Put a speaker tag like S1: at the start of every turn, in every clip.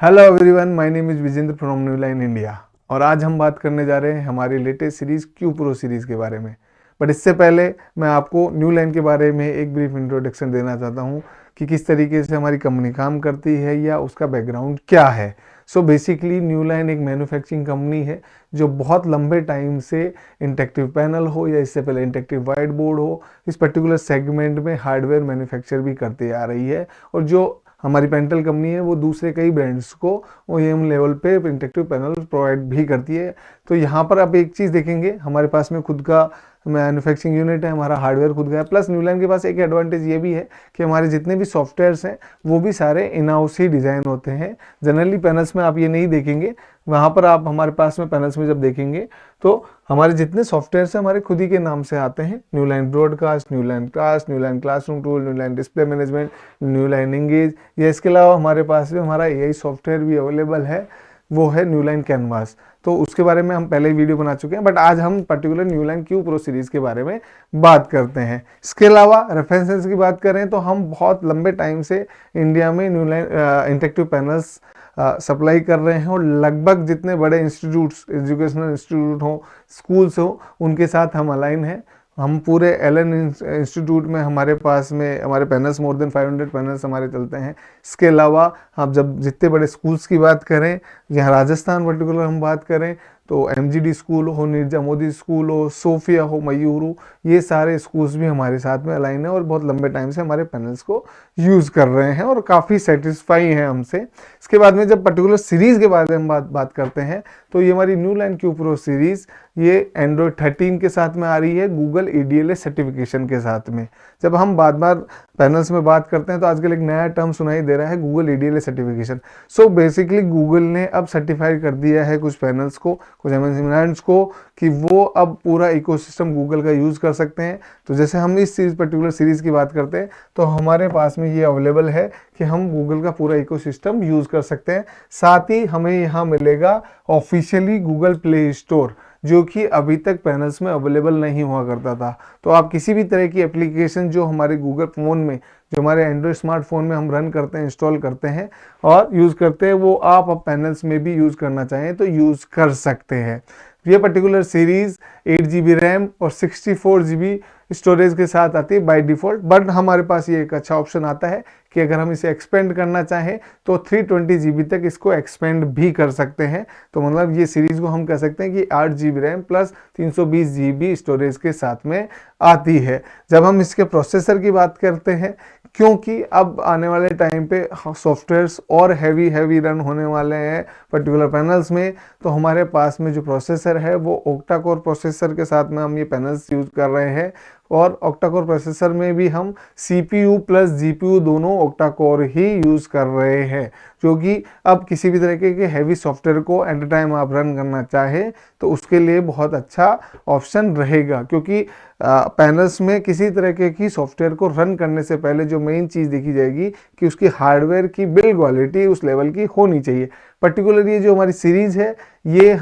S1: Hello everyone, my name is Vijendra from New Line India. और आज हम बात करने जा रहे हैं हमारी latest series Q pro series के बारे में। बट इससे पहले मैं आपको न्यू लाइन के बारे में एक ब्रीफ इंट्रोडक्शन देना चाहता हूँ कि किस तरीके से हमारी कंपनी काम करती है या उसका बैकग्राउंड क्या है। सो बेसिकली न्यू लाइन एक मैन्युफैक्चरिंग कंपनी है जो बहुत लंबे टाइम से इंटरेक्टिव पैनल हो या इससे पहले इंटरेक्टिव वाइट बोर्ड हो, इस पर्टिकुलर सेगमेंट में हार्डवेयर मैन्युफैक्चर भी करते आ रही है। और जो हमारी पेंटल कंपनी है वो दूसरे कई ब्रांड्स को ओईएम लेवल पे इंटरेक्टिव पैनल प्रोवाइड भी करती है। तो यहाँ पर आप एक चीज़ देखेंगे, हमारे पास में खुद का मैन्युफैक्चरिंग यूनिट है, हमारा हार्डवेयर खुद का है। प्लस न्यूलैंड के पास एक एडवांटेज ये भी है कि हमारे जितने भी सॉफ्टवेयर्स हैं वो भी सारे इन हाउस ही डिज़ाइन होते हैं। जनरली पैनल्स में आप ये नहीं देखेंगे, वहाँ पर आप हमारे पास में पैनल्स में जब देखेंगे तो हमारे जितने सॉफ्टवेयर्स हैं हमारे खुद ही के नाम से आते हैं। New line broadcast, new line class, new line classroom tool, new line display management, new line engage. या इसके अलावा हमारे पास में हमारा एआई सॉफ्टवेयर भी अवेलेबल है, वो है न्यू लाइन कैनवास। तो उसके बारे में हम पहले ही वीडियो बना चुके हैं, बट आज हम particular new line Q pro series के बारे में बात करते हैं। इसके अलावा रेफरेंसेस की बात करें तो हम बहुत लंबे टाइम से इंडिया में new line interactive panels supply कर रहे हैं और लगभग जितने बड़े इंस्टीट्यूट्स, एजुकेशनल इंस्टीट्यूट हो, स्कूल्स हो, उनके साथ हम अलाइन हैं। हम पूरे एलन इंस्टीट्यूट में हमारे पास में हमारे पैनल्स मोर देन 500 पैनल्स हमारे चलते हैं। इसके अलावा आप जब जितने बड़े स्कूल्स की बात करें, यहाँ राजस्थान पर्टिकुलर हम बात करें तो एमजीडी स्कूल हो, निर्जा मोदी स्कूल हो, सोफिया हो, मयूर हो, ये सारे स्कूल्स भी हमारे साथ में अलाइन है और बहुत लंबे टाइम से हमारे पैनल्स को यूज़ कर रहे हैं और काफ़ी सेटिस्फाई हैं हमसे। इसके बाद में जब पर्टिकुलर सीरीज़ के बारे में बात करते हैं तो ये हमारी new line Q pro series ये एंड्रॉयड 13 के साथ में आ रही है, गूगल EDLA सर्टिफिकेशन के साथ में। जब हम बार बार पैनल्स में बात करते हैं तो आजकल एक नया टर्म सुनाई दे रहा है, Google EDLA certification. So basically Google ने अब सर्टिफाइड कर दिया है कुछ पैनल्स को, कुछ एमएनसी ब्रांड्स को, कि वो अब पूरा इकोसिस्टम गूगल का यूज़ कर सकते हैं। तो जैसे हम इस पर्टिकुलर सीरीज़ की बात करते हैं तो हमारे पास में ये अवेलेबल है कि हम गूगल का पूरा इकोसिस्टम यूज़ कर सकते हैं। साथ ही हमें यहाँ मिलेगा ऑफिशियली गूगल प्ले स्टोर, जो कि अभी तक पैनल्स में अवेलेबल नहीं हुआ करता था। तो आप किसी भी तरह की एप्लीकेशन जो हमारे गूगल फ़ोन में, जो हमारे एंड्रॉयड स्मार्टफोन में हम रन करते हैं, इंस्टॉल करते हैं और यूज़ करते हैं, वो आप अब पैनल्स में भी यूज़ करना चाहें तो यूज़ कर सकते हैं। ये पर्टिकुलर सीरीज़ 8 GB रैम और 64 GB स्टोरेज के साथ आती है बाय डिफ़ॉल्ट। बट हमारे पास ये एक अच्छा ऑप्शन आता है कि अगर हम इसे एक्सपेंड करना चाहें तो 320 GB तक इसको एक्सपेंड भी कर सकते हैं। तो मतलब ये सीरीज़ को हम कह सकते हैं कि 8 GB RAM plus 320 GB storage के साथ में आती है। जब हम इसके प्रोसेसर की बात करते हैं, क्योंकि अब आने वाले टाइम पे सॉफ्टवेयर्स और हैवी रन होने वाले हैं पर्टिकुलर पैनल्स में, तो हमारे पास में जो प्रोसेसर है वो ओक्टा कोर प्रोसेसर के साथ में हम ये पैनल्स यूज़ कर रहे हैं। और ऑक्टा कोर प्रोसेसर में भी हम CPU प्लस GPU दोनों ऑक्टा कोर ही यूज़ कर रहे हैं, जो कि अब किसी भी तरीके के हैवी सॉफ्टवेयर को एट अ टाइम आप रन करना चाहें तो उसके लिए बहुत अच्छा ऑप्शन रहेगा। क्योंकि पैनल्स में किसी तरीके की सॉफ्टवेयर को रन करने से पहले जो मेन चीज़ देखी जाएगी कि उसकी हार्डवेयर की बिल्ड क्वालिटी उस लेवल की होनी चाहिए। पर्टिकुलर ये जो हमारी सीरीज़ है, ये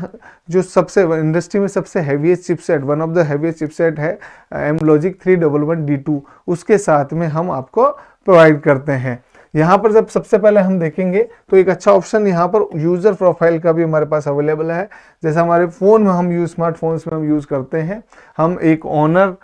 S1: जो सबसे इंडस्ट्री में सबसे heaviest chipset, one of the heaviest chipset है एमलॉजिक 311D2, उसके साथ में हम आपको प्रोवाइड करते हैं। यहाँ पर जब सबसे पहले हम देखेंगे तो एक अच्छा ऑप्शन यहाँ पर यूज़र प्रोफाइल का भी हमारे पास अवेलेबल है। जैसे हमारे फ़ोन में हम स्मार्टफोन्स में हम यूज़ करते हैं, हम एक ऑनर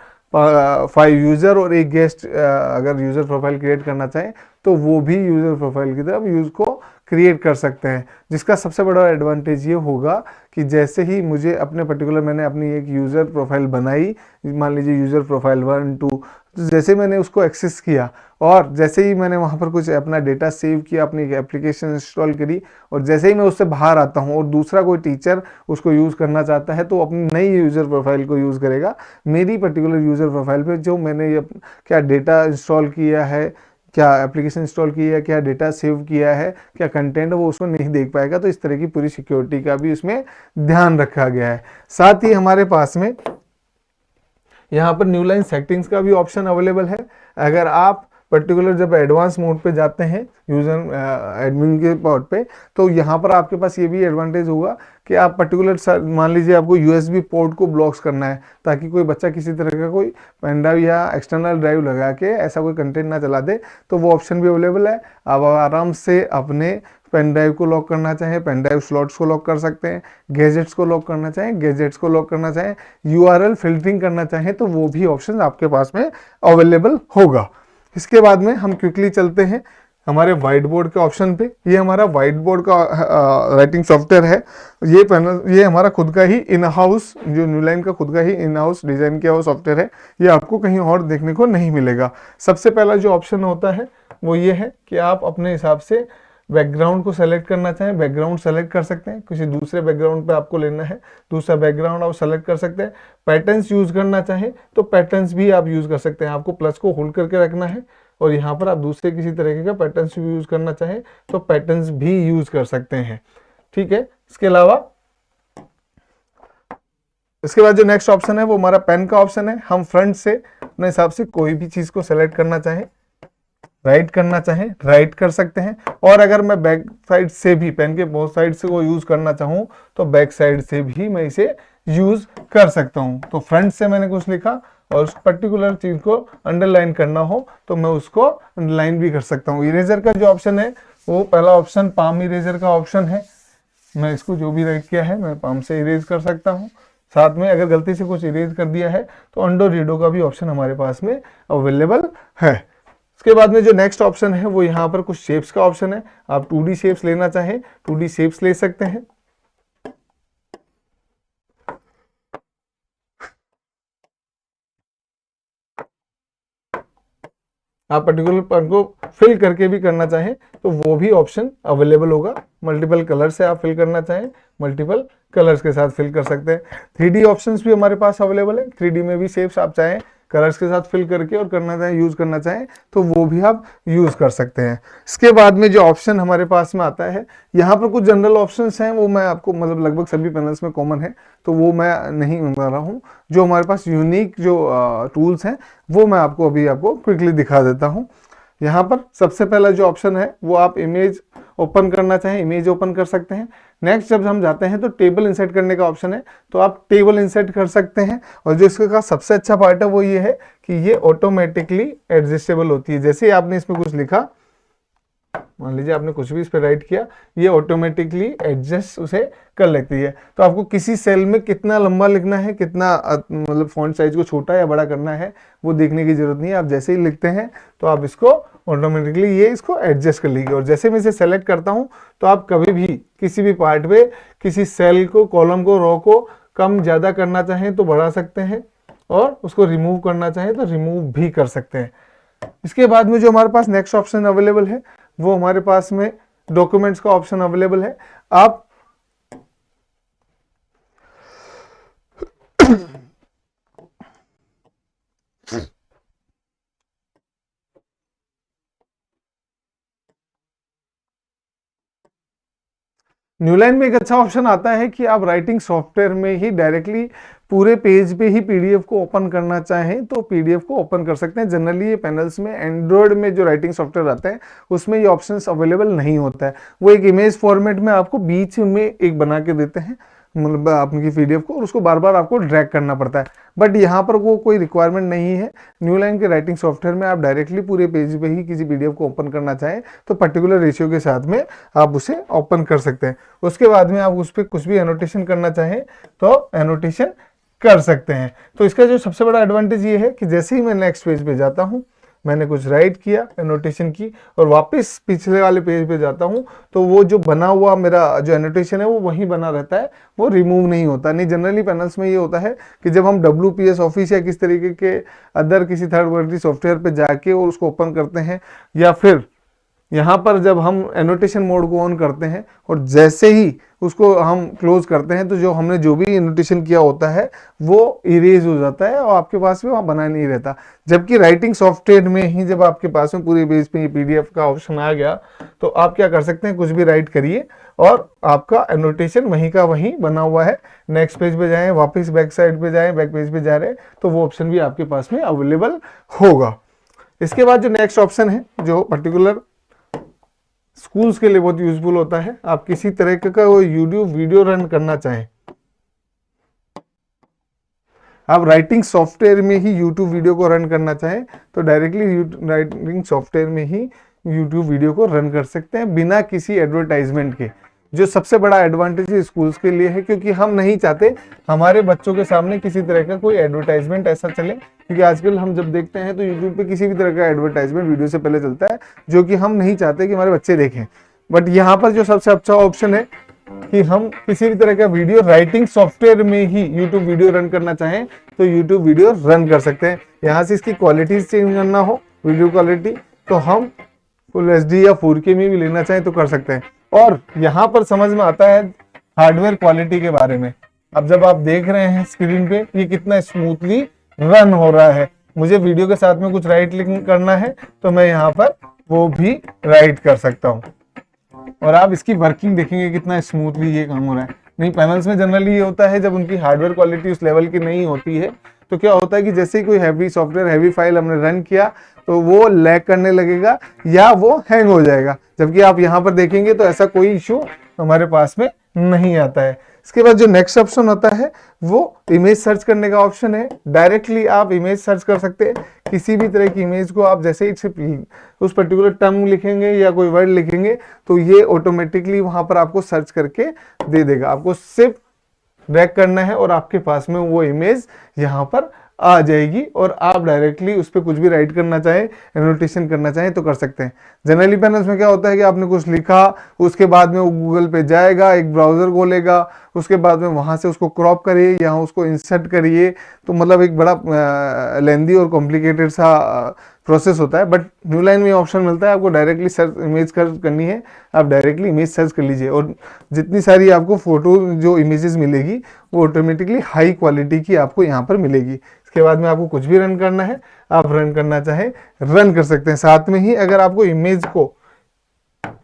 S1: 5 यूज़र और एक गेस्ट अगर यूज़र प्रोफाइल क्रिएट करना चाहें तो वो भी यूज़र प्रोफाइल की तरफ यूज़ को क्रिएट कर सकते हैं। जिसका सबसे बड़ा एडवांटेज ये होगा कि जैसे ही मुझे अपने पर्टिकुलर मैंने अपनी एक यूज़र प्रोफाइल बनाई, मान लीजिए यूज़र प्रोफाइल 1 2, तो जैसे मैंने उसको एक्सेस किया और जैसे ही मैंने वहाँ पर कुछ अपना डेटा सेव किया, अपनी एप्लीकेशन इंस्टॉल करी, और जैसे ही मैं उससे बाहर आता हूँ और दूसरा कोई टीचर उसको यूज़ करना चाहता है तो अपनी नई यूज़र प्रोफाइल को यूज़ करेगा। मेरी पर्टिकुलर यूज़र प्रोफाइल पे जो मैंने क्या डेटा इंस्टॉल किया है, क्या एप्लीकेशन इंस्टॉल की है, क्या डेटा सेव किया है, क्या कंटेंट, वो उसको नहीं देख पाएगा। तो इस तरह की पूरी सिक्योरिटी का भी उसमें ध्यान रखा गया है। साथ ही हमारे पास में यहाँ पर न्यू लाइन सेटिंग्स का भी ऑप्शन अवेलेबल है। अगर आप पर्टिकुलर जब एडवांस मोड पे जाते हैं यूज़र एडमिन के पोर्ट पे, तो यहाँ पर आपके पास ये भी एडवांटेज होगा कि आप पर्टिकुलर मान लीजिए आपको USB पोर्ट को ब्लॉक्स करना है ताकि कोई बच्चा किसी तरह का कोई पेन ड्राइव या एक्सटर्नल ड्राइव लगा के ऐसा कोई कंटेंट ना चला दे, तो वो ऑप्शन भी अवेलेबल है। आप आराम से अपने पेन ड्राइव को लॉक करना चाहें पेन ड्राइव स्लॉट्स को लॉक कर सकते हैं, गैजेट्स को लॉक करना चाहें गैजेट्स को लॉक करना चाहें, यूआरएल फिल्टरिंग करना चाहें तो वो भी ऑप्शन आपके पास में अवेलेबल होगा। इसके बाद में हम क्विकली चलते हैं हमारे व्हाइट बोर्ड के ऑप्शन पे। ये हमारा व्हाइट बोर्ड का राइटिंग सॉफ्टवेयर है। ये पैनल, ये हमारा खुद का ही इन हाउस, जो न्यूलाइन का खुद का ही इन हाउस डिजाइन किया हुआ सॉफ्टवेयर है। ये आपको कहीं और देखने को नहीं मिलेगा। सबसे पहला जो ऑप्शन होता है वो ये है कि आप अपने हिसाब से बैकग्राउंड को सेलेक्ट करना चाहें, बैकग्राउंड सेलेक्ट कर सकते हैं। किसी दूसरे बैकग्राउंड पे आपको लेना है, दूसरा बैकग्राउंड आप सेलेक्ट कर सकते हैं। पैटर्न्स यूज करना चाहें तो पैटर्न्स भी आप यूज कर सकते हैं। आपको प्लस को होल्ड करके रखना है और यहाँ पर आप दूसरे किसी तरीके का पैटर्न्स भी यूज करना चाहें तो पैटर्न्स भी यूज कर सकते हैं। ठीक है। इसके अलावा इसके बाद जो नेक्स्ट ऑप्शन है वो हमारा पेन का ऑप्शन है। हम फ्रंट से अपने हिसाब से कोई भी चीज को सेलेक्ट करना चाहें, राइट करना चाहें राइट कर सकते हैं। और अगर मैं बैक साइड से भी पेन के बोथ साइड से वो यूज करना चाहूँ तो बैक साइड से भी मैं इसे यूज कर सकता हूँ। तो फ्रंट से मैंने कुछ लिखा और उस पर्टिकुलर चीज को अंडरलाइन करना हो तो मैं उसको अंडरलाइन भी कर सकता हूँ। इरेजर का जो ऑप्शन है वो पहला ऑप्शन पाम इरेजर का ऑप्शन है। मैं इसको जो भी राइट किया है मैं पाम से इरेज कर सकता हूँ। साथ में अगर गलती से कुछ इरेज कर दिया है तो अंडो रीडो का भी ऑप्शन हमारे पास में अवेलेबल है। इसके बाद में जो नेक्स्ट ऑप्शन है वो यहाँ पर कुछ शेप्स का ऑप्शन है। आप 2D शेप्स लेना चाहें 2D शेप्स ले सकते हैं। आप पर्टिकुलर पॉइंट को फिल करके भी करना चाहें तो वो भी ऑप्शन अवेलेबल होगा। मल्टीपल कलर से आप फिल करना चाहें मल्टीपल कलर्स के साथ फिल कर सकते हैं। 3D ऑप्शंस भी हमारे पास अवेलेबल है। 3D में भी शेप्स आप चाहें कलर्स के साथ फिल करके और करना चाहें यूज करना चाहें तो वो भी आप यूज कर सकते हैं। इसके बाद में जो ऑप्शन हमारे पास में आता है, यहाँ पर कुछ जनरल ऑप्शंस हैं वो मैं आपको मतलब लगभग सभी पैनल्स में कॉमन है तो वो मैं नहीं बता रहा हूँ। जो हमारे पास यूनिक जो टूल्स हैं वो मैं आपको अभी आपको क्विकली दिखा देता हूँ। यहाँ पर सबसे पहला जो ऑप्शन है वो आप इमेज ओपन करना चाहें इमेज ओपन कर सकते हैं। नेक्स्ट जब हम जाते हैं तो टेबल इंसर्ट करने का ऑप्शन है तो आप टेबल इंसर्ट कर सकते हैं। और जो इसका सबसे अच्छा पार्ट है वो ये है कि ये ऑटोमेटिकली एडजस्टेबल होती है। जैसे ही आपने इसमें कुछ लिखा, मान लीजिए आपने कुछ भी इस पर राइट किया, ये ऑटोमेटिकली एडजस्ट उसे कर लेती है। तो आपको किसी सेल में कितना लंबा लिखना है, कितना मतलब फॉन्ट साइज को छोटा या बड़ा करना है वो देखने की जरूरत नहीं है। आप जैसे ही लिखते हैं तो आप इसको ऑटोमेटिकली ये इसको एडजस्ट कर लीजिए। और जैसे मैं इसे सेलेक्ट करता हूं तो आप कभी भी किसी भी पार्ट पे किसी सेल को, कॉलम को, रो को कम ज्यादा करना चाहें तो बढ़ा सकते हैं और उसको रिमूव करना चाहें तो रिमूव भी कर सकते हैं। इसके बाद में जो हमारे पास नेक्स्ट ऑप्शन अवेलेबल है वो हमारे पास में डॉक्यूमेंट्स का ऑप्शन अवेलेबल है। आप न्यूलाइन में एक अच्छा ऑप्शन आता है कि आप राइटिंग सॉफ्टवेयर में ही डायरेक्टली पूरे पेज पे ही पीडीएफ को ओपन करना चाहें तो पीडीएफ को ओपन कर सकते हैं। जनरली ये पैनल्स में एंड्रॉयड में जो राइटिंग सॉफ्टवेयर आते हैं उसमें ये ऑप्शंस अवेलेबल नहीं होता है। वो एक इमेज फॉर्मेट में आपको बीच में एक बना के देते हैं, मतलब आपकी पीडीएफ को, और उसको बार बार आपको ड्रैग करना पड़ता है। बट यहाँ पर वो कोई रिक्वायरमेंट नहीं है। न्यूलाइन के राइटिंग सॉफ्टवेयर में आप डायरेक्टली पूरे पेज पे ही किसी पीडीएफ को ओपन करना चाहें तो पर्टिकुलर रेशियो के साथ में आप उसे ओपन कर सकते हैं। उसके बाद में आप उस पर कुछ भी एनोटेशन करना चाहें तो एनोटेशन कर सकते हैं। तो इसका जो सबसे बड़ा एडवांटेज ये है कि जैसे ही मैं नेक्स्ट पेज पे जाता हूँ, मैंने कुछ राइट किया, एनोटेशन की, और वापस पिछले वाले पेज पे जाता हूँ तो वो जो बना हुआ मेरा जो एनोटेशन है वो वहीं बना रहता है, वो रिमूव नहीं होता। नहीं, जनरली पैनल्स में ये होता है कि जब हम WPS ऑफिस या किस तरीके के अदर किसी थर्ड पार्टी सॉफ्टवेयर पे जाके और उसको ओपन करते हैं या फिर यहाँ पर जब हम एनोटेशन मोड को ऑन करते हैं और जैसे ही उसको हम क्लोज करते हैं तो जो हमने जो भी एनोटेशन किया होता है वो इरेज हो जाता है और आपके पास में वहाँ बना नहीं रहता। जबकि राइटिंग सॉफ्टवेयर में ही जब आपके पास में पूरे पेज पे पीडीएफ का ऑप्शन आ गया तो आप क्या कर सकते हैं, कुछ भी राइट करिए और आपका एनोटेशन वहीं का वहीं बना हुआ है। नेक्स्ट पेज पे जाएं, वापस बैक साइड पे जाएं, बैक पेज पे जा रहे हैं तो वो ऑप्शन भी आपके पास में अवेलेबल होगा। इसके बाद जो नेक्स्ट ऑप्शन है जो पर्टिकुलर स्कूल्स के लिए बहुत यूजफुल होता है, आप किसी तरह का वो यूट्यूब वीडियो रन करना चाहें, आप राइटिंग सॉफ्टवेयर में ही यूट्यूब वीडियो को रन करना चाहें तो डायरेक्टली राइटिंग सॉफ्टवेयर में ही YouTube वीडियो को रन कर सकते हैं बिना किसी एडवर्टाइजमेंट के, जो सबसे बड़ा एडवांटेज स्कूल्स के लिए है, क्योंकि हम नहीं चाहते हमारे बच्चों के सामने किसी तरह का कोई एडवर्टाइजमेंट ऐसा चले, क्योंकि आजकल हम जब देखते हैं तो यूट्यूब पे किसी भी तरह का एडवर्टाइजमेंट वीडियो से पहले चलता है, जो कि हम नहीं चाहते कि हमारे बच्चे देखें। बट यहाँ पर जो सबसे अच्छा ऑप्शन है कि हम किसी भी तरह का वीडियो राइटिंग सॉफ्टवेयर में ही यूट्यूब वीडियो रन करना चाहें तो यूट्यूब वीडियो रन कर सकते हैं। यहाँ से इसकी क्वालिटी चेंज करना हो, वीडियो क्वालिटी, तो हम फुल HD या 4K में भी लेना चाहें तो कर सकते हैं। और यहाँ पर समझ में आता है हार्डवेयर क्वालिटी के बारे में। अब जब आप देख रहे हैं स्क्रीन पे ये कितना स्मूथली रन हो रहा है, मुझे वीडियो के साथ में कुछ राइट क्लिक करना है तो मैं यहाँ पर वो भी राइट कर सकता हूँ, और आप इसकी वर्किंग देखेंगे कितना स्मूथली ये काम हो रहा है। नहीं, पैनल्स में जनरली ये होता है जब उनकी हार्डवेयर क्वालिटी उस लेवल की नहीं होती है तो क्या होता है कि जैसे ही कोई हैवी सॉफ्टवेयर, हैवी फाइल हमने रन किया तो वो लैग करने लगेगा या वो हैंग हो जाएगा, जबकि आप यहाँ पर देखेंगे तो ऐसा कोई इशू हमारे पास में नहीं आता है। इसके बाद जो नेक्स्ट ऑप्शन होता है वो इमेज सर्च करने का ऑप्शन है। डायरेक्टली आप इमेज सर्च कर सकते हैं, किसी भी तरह की इमेज को आप जैसे ही उस पर्टिकुलर टर्म लिखेंगे या कोई वर्ड लिखेंगे तो ये ऑटोमेटिकली वहां पर आपको सर्च करके दे देगा। आपको सिर्फ ड्रैग करना है और आपके पास में वो इमेज यहाँ पर आ जाएगी, और आप डायरेक्टली उस पर कुछ भी राइट करना चाहें, एनोटेशन करना चाहें तो कर सकते हैं। जनरली पैनल्स में क्या होता है कि आपने कुछ लिखा, उसके बाद में वो गूगल पे जाएगा, एक ब्राउजर खोलेगा, उसके बाद में वहां से उसको क्रॉप करिए, यहाँ उसको इंसर्ट करिए, तो मतलब एक बड़ा लेंदी और कॉम्प्लिकेटेड सा प्रोसेस होता है। बट न्यू लाइन में ऑप्शन मिलता है, आपको डायरेक्टली सर्च इमेज सर्च करनी है, आप डायरेक्टली इमेज सर्च कर लीजिए, और जितनी सारी आपको फोटो जो इमेजेस मिलेगी वो ऑटोमेटिकली हाई क्वालिटी की आपको यहाँ पर मिलेगी। इसके बाद में आपको कुछ भी रन करना है, आप रन करना चाहें रन कर सकते हैं। साथ में ही अगर आपको इमेज को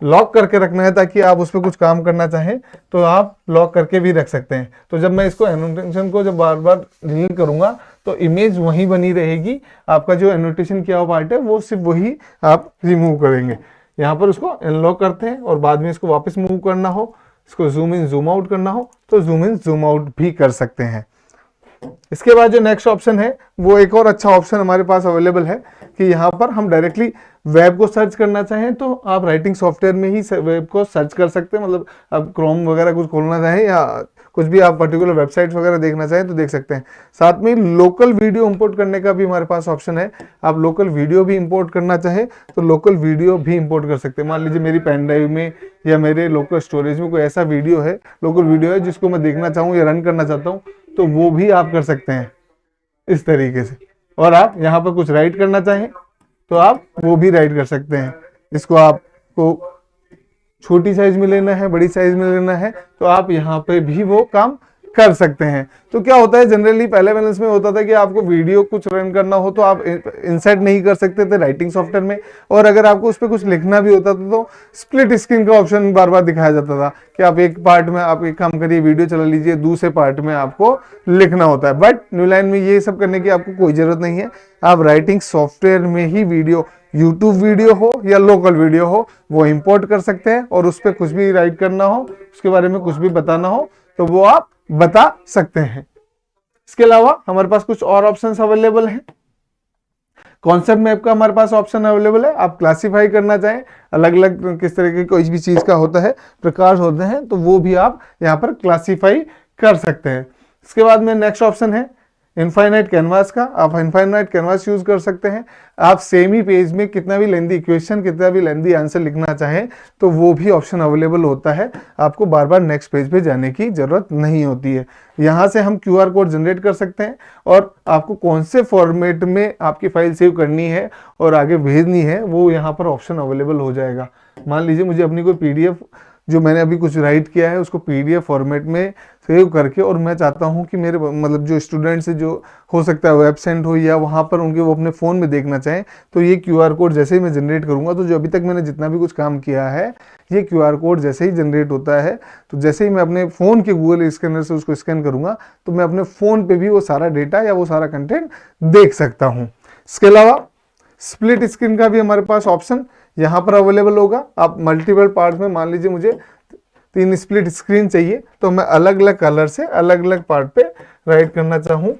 S1: लॉक करके रखना है ताकि आप उस पर कुछ काम करना चाहें तो आप लॉक करके भी रख सकते हैं। तो जब मैं इसको एनोटेशन को जब बार बार डिलीट करूंगा तो इमेज वहीं बनी रहेगी, आपका जो एनोटेशन किया हुआ पार्ट है वो सिर्फ वही आप रिमूव करेंगे। यहाँ पर उसको अनलॉक करते हैं और बाद में इसको वापस मूव करना हो, इसको जूम इन जूम आउट करना हो तो जूम इन जूम आउट भी कर सकते हैं। इसके बाद जो नेक्स्ट ऑप्शन है वो एक और अच्छा ऑप्शन हमारे पास अवेलेबल है कि यहाँ पर हम डायरेक्टली वेब को सर्च करना चाहें तो आप राइटिंग सॉफ्टवेयर में ही वेब को सर्च कर सकते हैं। मतलब आप क्रोम वगैरह कुछ खोलना चाहें या कुछ भी आप पर्टिकुलर वेबसाइट्स वगैरह देखना चाहें तो देख सकते हैं। साथ में लोकल वीडियो इंपोर्ट करने का भी हमारे पास ऑप्शन है। आप लोकल वीडियो भी इंपोर्ट करना चाहें तो लोकल वीडियो भी इंपोर्ट कर सकते हैं। मान लीजिए मेरी पेन ड्राइव में या मेरे लोकल स्टोरेज में कोई ऐसा वीडियो है, लोकल वीडियो है जिसको मैं देखना चाहूँ या रन करना चाहता हूँ तो वो भी आप कर सकते हैं इस तरीके से। और आप यहाँ पर कुछ राइट करना चाहें तो आप वो भी राइट कर सकते हैं। इसको आपको छोटी साइज में लेना है, बड़ी साइज में लेना है तो आप यहाँ पे भी वो काम कर सकते हैं। तो क्या होता है जनरली पहले बैलेंस में होता था कि आपको वीडियो कुछ रन करना हो तो आप इंसर्ट नहीं कर सकते थे राइटिंग सॉफ्टवेयर में, और अगर आपको उस पर कुछ लिखना भी होता था तो स्प्लिट स्क्रीन का ऑप्शन बार बार दिखाया जाता था कि आप एक पार्ट में आप एक काम करिए वीडियो चला लीजिए, दूसरे पार्ट में आपको लिखना होता है। बट न्यू लाइन में ये सब करने की आपको कोई जरूरत नहीं है। आप राइटिंग सॉफ्टवेयर में ही वीडियो, यूट्यूब वीडियो हो या लोकल वीडियो हो, वो इंपोर्ट कर सकते हैं और उस पर कुछ भी राइट करना हो, उसके बारे में कुछ भी बताना हो तो वो आप बता सकते हैं। इसके अलावा हमारे पास कुछ और ऑप्शंस अवेलेबल हैं। कॉन्सेप्ट मैप का हमारे पास ऑप्शन अवेलेबल है। आप क्लासिफाई करना चाहें, अलग अलग किस तरह की कोई भी चीज का होता है, प्रकार होते हैं, तो वो भी आप यहाँ पर क्लासिफाई कर सकते हैं। इसके बाद में नेक्स्ट ऑप्शन है इनफाइनाइट कैनवास का। आप इनफाइनाइट कैनवास यूज कर सकते हैं। आप सेम ही पेज में कितना भी लेंदी इक्वेशन, कितना भी लेंदी आंसर लिखना चाहें तो वो भी ऑप्शन अवेलेबल होता है। आपको बार बार नेक्स्ट पेज पे जाने की जरूरत नहीं होती है। यहाँ से हम QR कोड जनरेट कर सकते हैं और आपको कौन से फॉर्मेट में आपकी फाइल सेव करनी है और आगे भेजनी है वो यहाँ पर ऑप्शन अवेलेबल हो जाएगा। मान लीजिए मुझे अपनी कोई PDF जो मैंने अभी कुछ राइट किया है उसको PDF फॉर्मेट में सेव करके, और मैं चाहता हूं कि मेरे मतलब जो स्टूडेंट्स जो हो सकता है वो एब्सेंट हो या वहां पर उनके वो अपने फ़ोन में देखना चाहें, तो ये QR कोड जैसे ही मैं जनरेट करूंगा तो जो अभी तक मैंने जितना भी कुछ काम किया है ये QR कोड जैसे ही जनरेट होता है तो जैसे ही मैं अपने फ़ोन के गूगल स्कैनर से उसको स्कैन करूंगा तो मैं अपने फ़ोन पर भी वो सारा डेटा या वो सारा कंटेंट देख सकता हूँ। इसके अलावा स्प्लिट स्क्रीन का भी हमारे पास ऑप्शन यहाँ पर अवेलेबल होगा। आप मल्टीपल पार्ट्स में, मान लीजिए मुझे 3 स्प्लिट स्क्रीन चाहिए तो मैं अलग अलग कलर से अलग अलग पार्ट पे राइट करना चाहूँ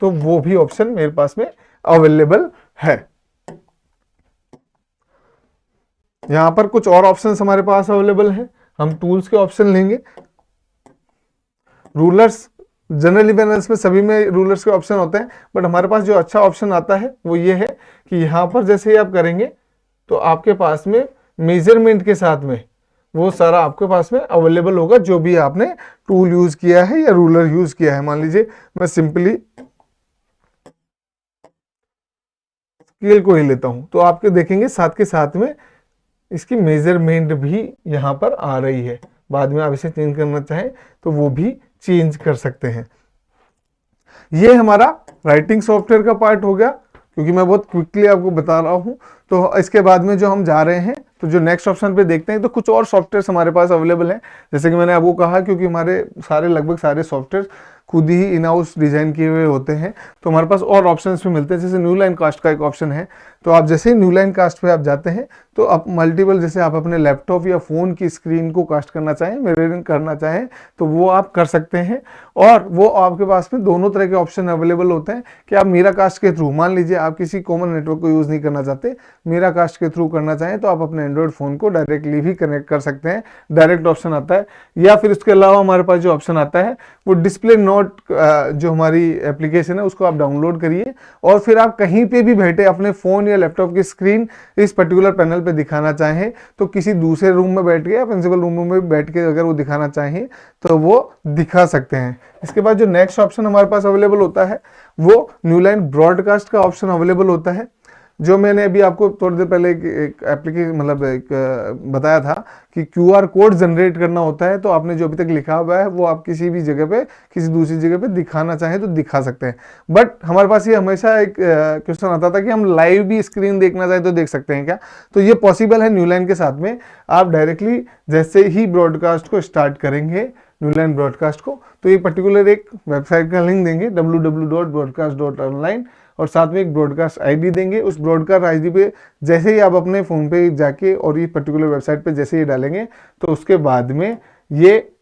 S1: तो वो भी ऑप्शन मेरे पास में अवेलेबल है। यहाँ पर कुछ और ऑप्शंस हमारे पास अवेलेबल हैं। हम टूल्स के ऑप्शन लेंगे। रूलर्स, जनरली बैनर्स में सभी में रूलर्स के ऑप्शन होते हैं, बट हमारे पास जो अच्छा ऑप्शन आता है वो ये है कि यहाँ पर जैसे ही आप करेंगे तो आपके पास में मेजरमेंट के साथ में वो सारा आपके पास में अवेलेबल होगा, जो भी आपने टूल यूज किया है या रूलर यूज किया है। मान लीजिए मैं सिंपली स्केल को ही लेता हूं, तो आपके देखेंगे साथ के साथ में इसकी मेजरमेंट भी यहाँ पर आ रही है। बाद में आप इसे चेंज करना चाहें तो वो भी चेंज कर सकते हैं। ये हमारा राइटिंग सॉफ्टवेयर का पार्ट हो गया, क्योंकि मैं बहुत क्विकली आपको बता रहा हूं। तो इसके बाद में जो हम जा रहे हैं, तो जो नेक्स्ट ऑप्शन पे देखते हैं, तो कुछ और सॉफ्टवेयर हमारे पास अवेलेबल हैं। जैसे कि मैंने आपको कहा, क्योंकि हमारे लगभग सारे सॉफ्टवेयर खुद ही इन हाउस डिजाइन किए हुए होते हैं, तो हमारे पास और ऑप्शंस भी मिलते हैं। जैसे न्यू लाइन कास्ट का एक ऑप्शन है, तो आप जैसे ही न्यू लाइन कास्ट पे आप जाते हैं तो आप मल्टीपल, जैसे आप अपने लैपटॉप या फ़ोन की स्क्रीन को कास्ट करना चाहें, मिररिंग करना चाहें, तो वो आप कर सकते हैं। और वो आपके पास में दोनों तरह के ऑप्शन अवेलेबल होते हैं कि आप मीरा कास्ट के थ्रू, मान लीजिए आप किसी कॉमन नेटवर्क को यूज़ नहीं करना चाहते, मीरा कास्ट के थ्रू करना चाहें, तो आप अपने एंड्रॉयड फ़ोन को डायरेक्टली भी कनेक्ट कर सकते हैं। डायरेक्ट ऑप्शन आता है। या फिर उसके अलावा हमारे पास जो ऑप्शन आता है वो डिस्प्ले नोट, जो हमारी एप्लीकेशन है उसको आप डाउनलोड करिए, और फिर आप कहीं पे भी बैठे अपने फ़ोन या लैपटॉप की स्क्रीन इस पर्टिकुलर पैनल पे दिखाना चाहें, तो किसी दूसरे रूम में बैठ के या प्रिंसिपल रूम में बैठ के अगर वो दिखाना चाहें तो वो दिखा सकते हैं। इसके बाद जो नेक्स्ट ऑप्शन हमारे पास अवेलेबल होता है वो न्यू लाइन ब्रॉडकास्ट का ऑप्शन अवेलेबल होता है, जो मैंने अभी आपको थोड़ी देर पहले एक एप्लीकेशन मतलब एक बताया था कि क्यूआर कोड जनरेट करना होता है। तो आपने जो अभी तक लिखा हुआ है वो आप किसी भी जगह पे, किसी दूसरी जगह पे दिखाना चाहें तो दिखा सकते हैं। बट हमारे पास ये हमेशा एक क्वेश्चन आता था कि हम लाइव भी स्क्रीन देखना चाहें तो देख सकते हैं क्या? तो ये पॉसिबल है न्यू लाइन के साथ में। आप डायरेक्टली जैसे ही ब्रॉडकास्ट को स्टार्ट करेंगे, न्यू लाइन ब्रॉडकास्ट को, तो ये पर्टिकुलर एक वेबसाइट का लिंक देंगे www.broadcast.online, और साथ में एक ब्रॉडकास्ट आईडी देंगे। उस ब्रॉडकास्ट आईडी पे जैसे ही आप अपने फ़ोन पे जाके और ये पर्टिकुलर वेबसाइट पे जैसे ही डालेंगे, तो उसके बाद में ये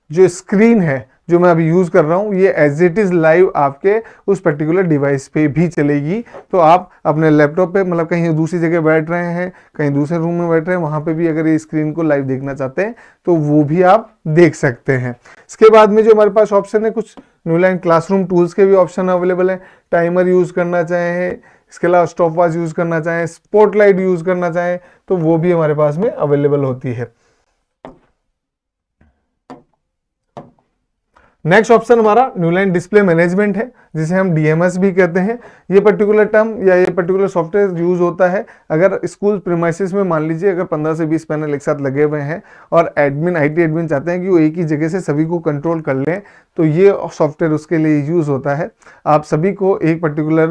S1: जो स्क्रीन है जो मैं अभी यूज़ कर रहा हूँ, ये एज इट इज़ लाइव आपके उस पर्टिकुलर डिवाइस पे भी चलेगी। तो आप अपने लैपटॉप पे, मतलब कहीं दूसरी जगह बैठ रहे हैं, कहीं दूसरे रूम में बैठ रहे हैं, वहाँ पे भी अगर ये स्क्रीन को लाइव देखना चाहते हैं तो वो भी आप देख सकते हैं। इसके बाद में जो हमारे पास ऑप्शन है, कुछ न्यू लाइन क्लासरूम टूल्स के भी ऑप्शन अवेलेबल है। टाइमर यूज़ करना चाहें, इसके अलावा स्टॉप वॉच यूज़ करना चाहें, स्पॉटलाइट यूज़ करना चाहें, तो वो भी हमारे पास में अवेलेबल होती है। नेक्स्ट ऑप्शन हमारा न्यू लाइन डिस्प्ले मैनेजमेंट है, जिसे हम डीएमएस भी कहते हैं। ये पर्टिकुलर टर्म या ये पर्टिकुलर सॉफ्टवेयर यूज होता है अगर स्कूल प्रीमाइसेस में मान लीजिए अगर 15 से 20 पैनल एक साथ लगे हुए हैं और एडमिन आईटी एडमिन चाहते हैं कि वो एक ही जगह से सभी को कंट्रोल कर लें, तो ये सॉफ्टवेयर उसके लिए यूज होता है। आप सभी को एक पर्टिकुलर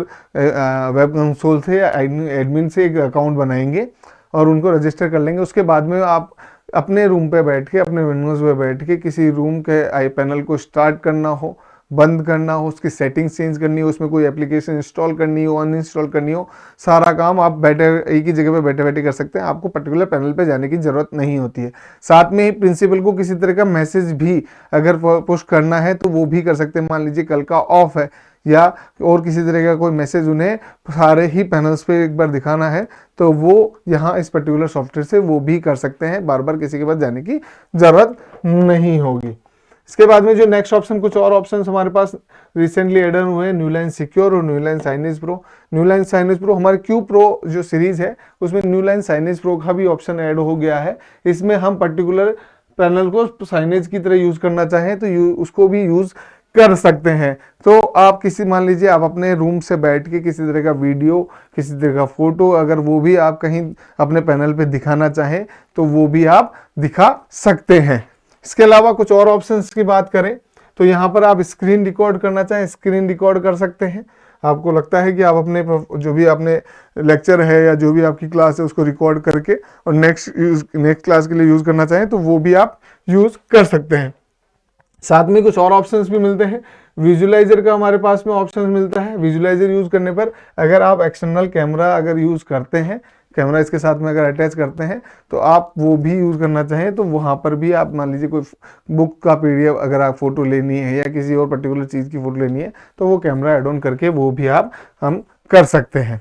S1: वेब कंसोल से या एडमिन से एक अकाउंट बनाएंगे और उनको रजिस्टर कर लेंगे। उसके बाद में आप अपने रूम पे बैठ के, अपने विंडोज़ पे बैठ के किसी रूम के आई पैनल को स्टार्ट करना हो, बंद करना हो, उसकी सेटिंग्स चेंज करनी हो, उसमें कोई एप्लीकेशन इंस्टॉल करनी हो, अनइंस्टॉल करनी हो, सारा काम आप बैठे एक ही जगह पे बैठे बैठे कर सकते हैं। आपको पर्टिकुलर पैनल पे जाने की ज़रूरत नहीं होती है। साथ में ही प्रिंसिपल को किसी तरह का मैसेज भी अगर पुश करना है तो वो भी कर सकते हैं। मान लीजिए कल का ऑफ है या और किसी तरह का कोई मैसेज उन्हें सारे ही पैनल्स पे एक बार दिखाना है, तो वो यहाँ इस पर्टिकुलर सॉफ्टवेयर से वो भी कर सकते हैं। बार बार किसी के पास जाने की ज़रूरत नहीं होगी। इसके बाद में जो नेक्स्ट ऑप्शन, कुछ और ऑप्शन हमारे पास रिसेंटली एड हुए हैं, न्यू लाइन सिक्योर और new line signage pro. New line signage pro हमारे क्यू प्रो जो सीरीज है उसमें न्यू लाइन साइनेज प्रो का भी ऑप्शन ऐड हो गया है। इसमें हम पर्टिकुलर पैनल को साइनेज की तरह यूज करना चाहें तो उसको भी यूज कर सकते हैं। तो आप किसी, मान लीजिए आप अपने रूम से बैठ के किसी तरह का वीडियो, किसी तरह का फोटो अगर वो भी आप कहीं अपने पैनल पे दिखाना चाहें तो वो भी आप दिखा सकते हैं। इसके अलावा कुछ और ऑप्शंस की बात करें तो यहाँ पर आप स्क्रीन रिकॉर्ड करना चाहें, स्क्रीन रिकॉर्ड कर सकते हैं। आपको लगता है कि आप अपने जो भी आपने लेक्चर है या जो भी आपकी क्लास है उसको रिकॉर्ड करके और नेक्स्ट क्लास के लिए यूज़ करना चाहें तो वो भी आप यूज़ कर सकते हैं। साथ में कुछ और ऑप्शंस भी मिलते हैं। विजुलाइजर का हमारे पास में ऑप्शंस मिलता है। विजुलाइजर यूज़ करने पर अगर आप एक्सटर्नल कैमरा अगर यूज़ करते हैं, कैमरा इसके साथ में अगर अटैच करते हैं तो आप वो भी यूज़ करना चाहें तो वहाँ पर भी आप, मान लीजिए कोई बुक का पीडीएफ अगर आप फोटो लेनी है या किसी और पर्टिकुलर चीज़ की फ़ोटो लेनी है तो वो कैमरा एड ऑन करके वो भी हम कर सकते हैं।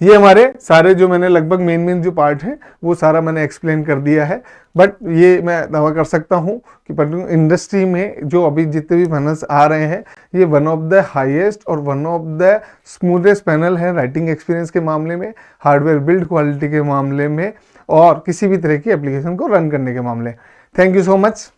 S1: ये हमारे सारे जो मैंने लगभग मेन जो पार्ट है वो सारा मैंने एक्सप्लेन कर दिया है। बट ये मैं दावा कर सकता हूँ कि पर्टिकुलर इंडस्ट्री में जो अभी जितने भी पैनल्स आ रहे हैं, ये वन ऑफ द हाईएस्ट और one of the smoothest panel है राइटिंग एक्सपीरियंस के मामले में, हार्डवेयर बिल्ड क्वालिटी के मामले में, और किसी भी तरह की एप्लीकेशन को रन करने के मामले। Thank you so much.